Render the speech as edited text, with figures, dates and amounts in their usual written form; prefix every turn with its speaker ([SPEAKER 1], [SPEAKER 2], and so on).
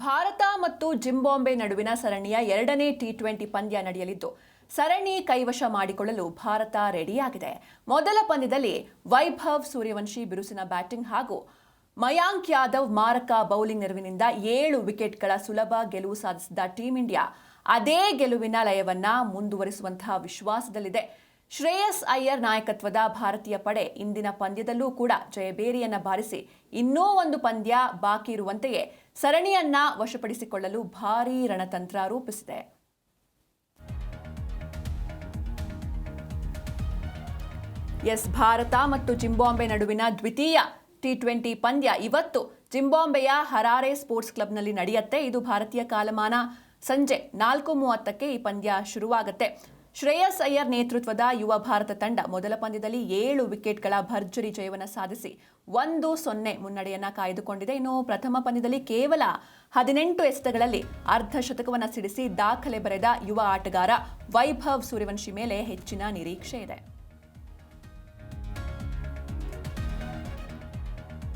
[SPEAKER 1] ಭಾರತ ಮತ್ತು ಜಿಂಬಾಬ್ವೆ ನಡುವಿನ ಸರಣಿಯ ಎರಡನೇ ಟಿ20 ಪಂದ್ಯ ನಡೆಯಲಿದ್ದು ಸರಣಿ ಕೈವಶ ಮಾಡಿಕೊಳ್ಳಲು ಭಾರತ ರೆಡಿಯಾಗಿದೆ. ಮೊದಲ ಪಂದ್ಯದಲ್ಲಿ ವೈಭವ್ ಸೂರ್ಯವಂಶಿ ಬಿರುಸಿನ ಬ್ಯಾಟಿಂಗ್ ಹಾಗೂ ಮಯಾಂಕ್ ಯಾದವ್ ಮಾರಕ ಬೌಲಿಂಗ್ ನೆರವಿನಿಂದ 7 ವಿಕೆಟ್ಗಳ ಸುಲಭ ಗೆಲುವು ಸಾಧಿಸಿದ ಟೀಂ ಇಂಡಿಯಾ ಅದೇ ಗೆಲುವಿನ ಲಯವನ್ನ ಮುಂದುವರಿಸುವಂತಹ ವಿಶ್ವಾಸದಲ್ಲಿದೆ. ಶ್ರೇಯಸ್ ಅಯ್ಯರ್ ನಾಯಕತ್ವದ ಭಾರತೀಯ ಪಡೆ ಇಂದಿನ ಪಂದ್ಯದಲ್ಲೂ ಕೂಡ ಜಯಬೇರಿಯನ್ನ ಬಾರಿಸಿ ಇನ್ನೂ ಒಂದು ಪಂದ್ಯ ಬಾಕಿ ಇರುವಂತೆಯೇ ಸರಣಿಯನ್ನ ವಶಪಡಿಸಿಕೊಳ್ಳಲು ಭಾರೀ ರಣತಂತ್ರ ರೂಪಿಸಿದೆ. ಭಾರತ ಮತ್ತು ಜಿಂಬಾಬ್ವೆ ನಡುವಿನ ದ್ವಿತೀಯ ಟಿ20 ಪಂದ್ಯ ಇವತ್ತು ಜಿಂಬಾಬ್ವೆಯ ಹರಾರೆ ಸ್ಪೋರ್ಟ್ಸ್ ಕ್ಲಬ್ನಲ್ಲಿ ನಡೆಯುತ್ತೆ. ಇದು ಭಾರತೀಯ ಕಾಲಮಾನ ಸಂಜೆ 4:30ಕ್ಕೆ ಈ ಪಂದ್ಯ ಶುರುವಾಗುತ್ತೆ. ಶ್ರೇಯಸ್ ಅಯ್ಯರ್ ನೇತೃತ್ವದ ಯುವ ಭಾರತ ತಂಡ ಮೊದಲ ಪಂದ್ಯದಲ್ಲಿ 7 ವಿಕೆಟ್ಗಳ ಭರ್ಜರಿ ಜಯವನ್ನು ಸಾಧಿಸಿ 1-0 ಮುನ್ನಡೆಯನ್ನ ಕಾಯ್ದುಕೊಂಡಿದೆ. ಇನ್ನು ಪ್ರಥಮ ಪಂದ್ಯದಲ್ಲಿ ಕೇವಲ 18 ಎಸೆತಗಳಲ್ಲಿ ಅರ್ಧ ಶತಕವನ್ನು ಸಿಡಿಸಿ ದಾಖಲೆ ಬರೆದ ಯುವ ಆಟಗಾರ ವೈಭವ್ ಸೂರ್ಯವಂಶಿ ಮೇಲೆ ಹೆಚ್ಚಿನ ನಿರೀಕ್ಷೆ ಇದೆ.